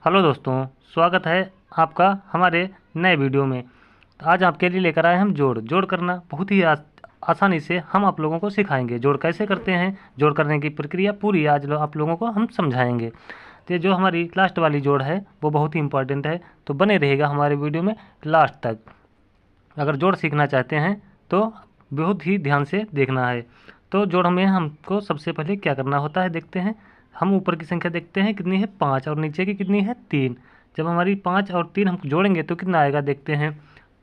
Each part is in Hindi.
हेलो दोस्तों, स्वागत है आपका हमारे नए वीडियो में। तो आज आपके लिए लेकर आए हम जोड़ करना बहुत ही आसानी से हम आप लोगों को सिखाएंगे। जोड़ कैसे करते हैं, जोड़ करने की प्रक्रिया पूरी आज आप लोगों को हम समझाएंगे। तो जो हमारी लास्ट वाली जोड़ है वो बहुत ही इंपॉर्टेंट है, तो बने रहेगा हमारे वीडियो में लास्ट तक। अगर जोड़ सीखना चाहते हैं तो बहुत ही ध्यान से देखना है। तो जोड़ में हमको सबसे पहले क्या करना होता है देखते हैं। हम ऊपर की संख्या देखते हैं कितनी है 5 और नीचे की कितनी है 3। जब हमारी 5 और 3 हम जोड़ेंगे तो कितना आएगा देखते हैं।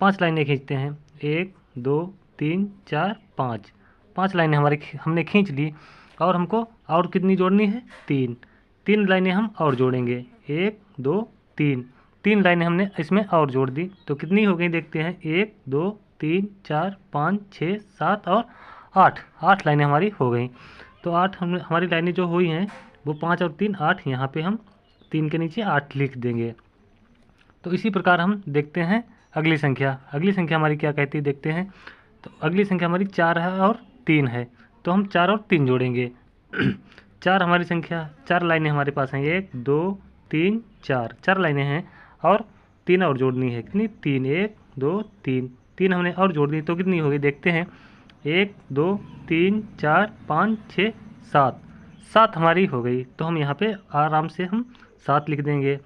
5 लाइनें खींचते हैं, 1 2 3 4 5। 5 लाइनें हमारी हमने खींच ली और हमको और कितनी जोड़नी है 3। 3 लाइनें हम और जोड़ेंगे, 1 2 3। 3 लाइनें हमने इसमें और जोड़ दी तो कितनी हो गई देखते हैं, 1 2 3 4 5 6 7 और 8। 8 लाइनें हमारी हो गई। तो 8 हमारी लाइनें जो हुई हैं वो 5 और 3 8, यहाँ पे हम 3 के नीचे 8 लिख देंगे। तो इसी प्रकार हम देखते हैं अगली संख्या। अगली संख्या हमारी क्या कहती है देखते हैं। तो अगली संख्या हमारी 4 है और 3 है, तो हम 4 और 3 जोड़ेंगे। 4 हमारी संख्या, 4 लाइनें हमारे पास हैं, 1 2 3 4। 4 लाइनें हैं और 3 और जोड़नी है, कितनी 3, 1 2 3। 3 हमने और जोड़ दी तो कितनी होगी देखते हैं, 1 2 3 4 5 6 7। 7 हमारी हो गई, तो हम यहाँ पे आराम से हम 7 लिख देंगे।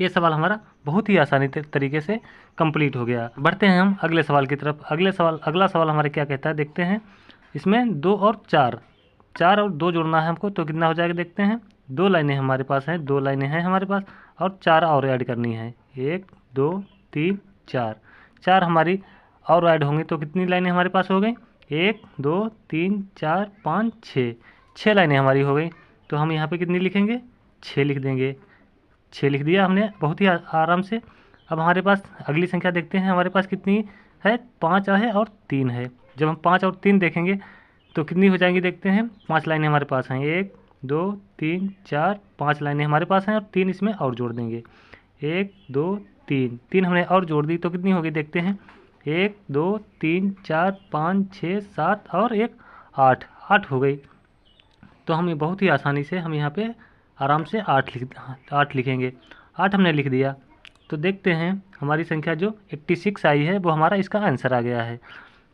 ये सवाल हमारा बहुत ही आसानी तरीके से कंप्लीट हो गया। बढ़ते हैं हम अगले सवाल की तरफ। अगला सवाल हमारे क्या कहता है देखते हैं। इसमें 2 और 4, 4 और 2 जोड़ना है हमको, तो कितना हो जाएगा देखते हैं। 2 लाइनें हमारे पास हैं, 2 लाइनें हैं हमारे पास और 4 और ऐड करनी है, 1 2 3 4। 4 हमारी और ऐड होंगी तो कितनी लाइनें हमारे पास हो गई, 1 2 3 4 5 6। 6 लाइनें हमारी हो गई, तो हम यहाँ पे कितनी लिखेंगे, 6 लिख देंगे। 6 लिख दिया हमने बहुत ही आराम से। अब हमारे पास अगली संख्या देखते हैं, हमारे पास कितनी है, 5 है और 3 है। जब हम 5 और 3 देखेंगे तो कितनी हो जाएंगी देखते हैं। 5 लाइनें हमारे पास हैं, 1 2 3 4 5 लाइनें हमारे पास हैं और 3 इसमें और जोड़ देंगे, 1 2 3। 3 हमने और जोड़ दी तो कितनी होगी देखते हैं, 1 2 3 4 5 6 7 और 1 8। 8 हो गई, तो हम ये बहुत ही आसानी से हम यहाँ पे आराम से 8 लिखेंगे। 8 हमने लिख दिया तो देखते हैं हमारी संख्या जो 86 आई है वो हमारा इसका आंसर आ गया है।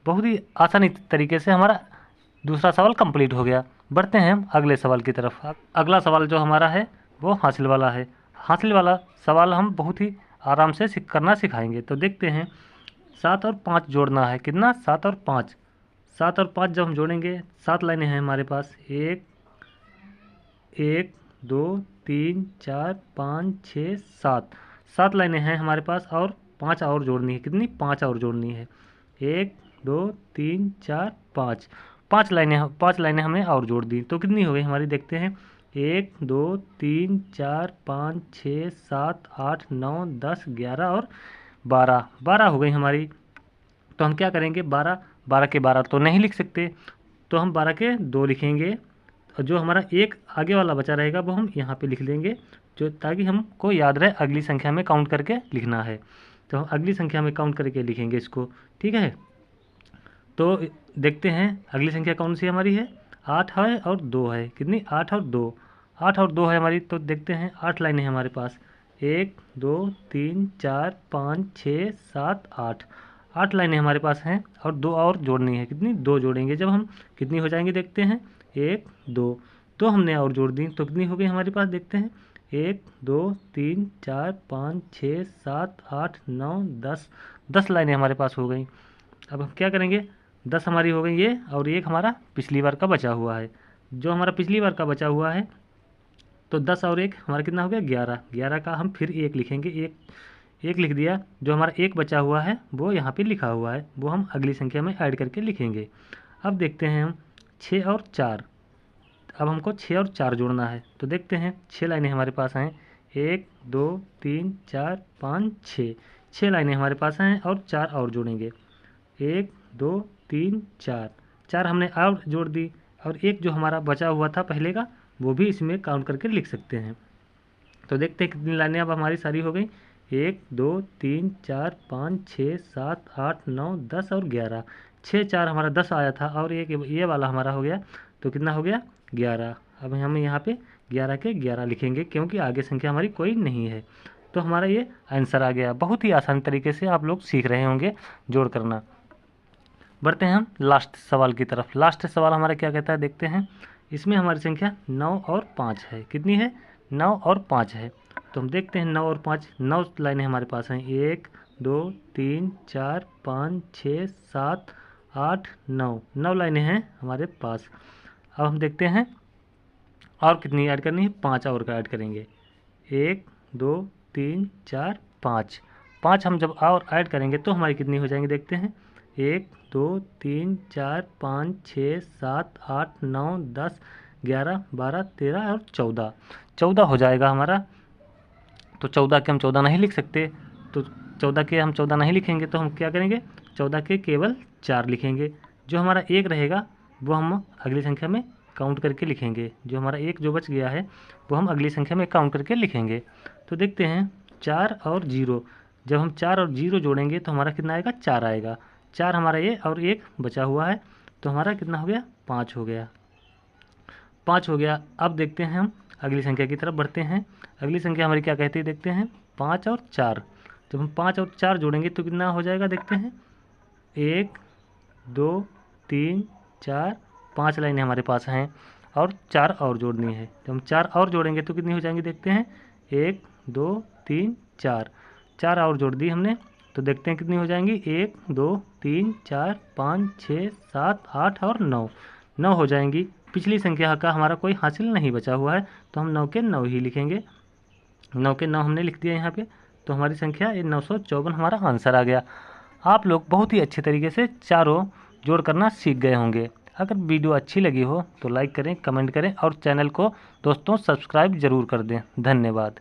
बहुत ही आसानी तरीके से हमारा दूसरा सवाल कंप्लीट हो गया। बढ़ते हैं हम अगले सवाल की तरफ। अगला सवाल जो हमारा है वो हासिल वाला है। हासिल वाला सवाल हम बहुत ही आराम से करना सिखाएंगे। तो देखते हैं 7 और 5 जोड़ना है, कितना 7 और 5। 7 और 5 जब हम जोड़ेंगे, 7 लाइनें हैं हमारे पास, 1 1 2 3 4 5 6 7। 7 लाइनें हैं हमारे पास और 5 और जोड़नी है, कितनी 5 और जोड़नी है, 1 2 3 4 5। 5 लाइनें हमने और जोड़ दी तो कितनी हो गई हमारी देखते हैं, 1 2 3 4 5 6 7 8 9 10 11 और 12। 12 हो गई हमारी। तो हम क्या करेंगे, 12 12 के 12 तो नहीं लिख सकते, तो हम 12 के 2 लिखेंगे और जो हमारा एक आगे वाला बचा रहेगा वो हम यहाँ पे लिख देंगे, जो ताकि हमको याद रहे अगली संख्या में काउंट करके लिखना है। तो हम अगली संख्या में काउंट करके लिखेंगे इसको, ठीक है। तो देखते हैं अगली संख्या कौन सी हमारी है, 8 है और 2 है, कितनी 8 और 2। 8 और 2 है हमारी, तो देखते हैं 8 लाइनें हैं हमारे पास, 1 2 3 4 5 6 7 8। 8 लाइनें हमारे पास हैं और 2 और जोड़नी है, कितनी 2 जोड़ेंगे। जब हम कितनी हो जाएंगे देखते हैं, 1 2। 2 हमने और जोड़ दी तो कितनी हो गई हमारे पास देखते हैं, 1 2 3 4 5 6 7 8 9 10। 10 लाइनें हमारे पास हो गई। अब हम क्या करेंगे, 10 हमारी हो गई ये, और एक हमारा पिछली बार का बचा हुआ है। जो हमारा पिछली बार का बचा हुआ है तो 10 और 1 हमारा कितना हो गया 11। 11 का हम फिर 1 लिखेंगे, एक लिख दिया। जो हमारा एक बचा हुआ है वो यहाँ पे लिखा हुआ है, वो हम अगली संख्या में ऐड करके लिखेंगे। अब देखते हैं हम 6 और 4। अब हमको 6 और 4 जोड़ना है, तो देखते हैं 6 लाइनें हमारे पास हैं, 1 2 3 4 5 6। 6 लाइनें हमारे पास हैं और 4 और जोड़ेंगे, 1 2 3 4। 4 हमने और जोड़ दी और एक जो हमारा बचा हुआ था पहले का वो भी इसमें काउंट करके लिख सकते हैं। तो देखते हैं कितनी लाइनें अब हमारी सारी हो गई, 1 2 3 4 5 6 7 8 9 10 और 11। 6 4 हमारा 10 आया था और एक ये वाला हमारा हो गया, तो कितना हो गया 11। अब हम यहाँ पे 11 के 11 लिखेंगे क्योंकि आगे संख्या हमारी कोई नहीं है। तो हमारा ये आंसर आ गया। बहुत ही आसान तरीके से आप लोग सीख रहे होंगे जोड़ करना। बढ़ते हैं हम लास्ट सवाल की तरफ। लास्ट सवाल हमारा क्या कहता है देखते हैं। इसमें हमारी संख्या 9 और 5 है। कितनी है? 9 और 5 है। तो हम देखते हैं 9 और 5, 9 लाइनें हमारे पास हैं। 1 2 3 4 5 6 7 8 9, 9 लाइनें हैं हमारे पास। अब हम देखते हैं और कितनी ऐड करनी है। 5 और का ऐड करेंगे। 1 2 3 4 5, 5 हम जब और ऐड करेंगे तो हमारी कितनी हो जाएंगी देखते हैं। 1 2 3 4 5 6 7 8 9 10 11 12 13 और 14, 14 हो जाएगा हमारा। तो 14 के हम 14 नहीं लिख सकते, तो 14 के हम 14 नहीं लिखेंगे तो हम क्या करेंगे, 14 के केवल 4 लिखेंगे। जो हमारा 1 रहेगा वो हम अगली संख्या में काउंट करके लिखेंगे। जो हमारा 1 जो बच गया है वो हम अगली संख्या में काउंट करके लिखेंगे। तो देखते हैं 4 और 0, जब हम 4 और 0 जोड़ेंगे तो हमारा कितना आएगा, 4 आएगा। 4 हमारा ये और 1 बचा हुआ है तो हमारा कितना हो गया, 5 हो गया। 5 हो गया। अब देखते हैं हम अगली संख्या की तरफ बढ़ते हैं। अगली संख्या हमारी क्या कहती है देखते हैं। 5 और 4, जब हम 5 और 4 जोड़ेंगे तो कितना हो जाएगा देखते हैं। 1 2 3 4, 5 लाइनें हमारे पास हैं और 4 और जोड़नी है। जब हम 4 और जोड़ेंगे तो कितनी हो जाएंगी देखते हैं। 1 2 3 4, 4 और जोड़ दी हमने तो देखते हैं कितनी हो जाएंगी। 1 2 3 4 5 6 7 8 और 9, 9 हो जाएंगी। पिछली संख्या का हमारा कोई हासिल नहीं बचा हुआ है तो हम 9 के 9 ही लिखेंगे। 9 के 9 हमने लिख दिया यहाँ पे, तो हमारी संख्या ये 954 हमारा आंसर आ गया। आप लोग बहुत ही अच्छे तरीके से चारों जोड़ करना सीख गए होंगे। अगर वीडियो अच्छी लगी हो तो लाइक करें, कमेंट करें और चैनल को दोस्तों सब्सक्राइब ज़रूर कर दें। धन्यवाद।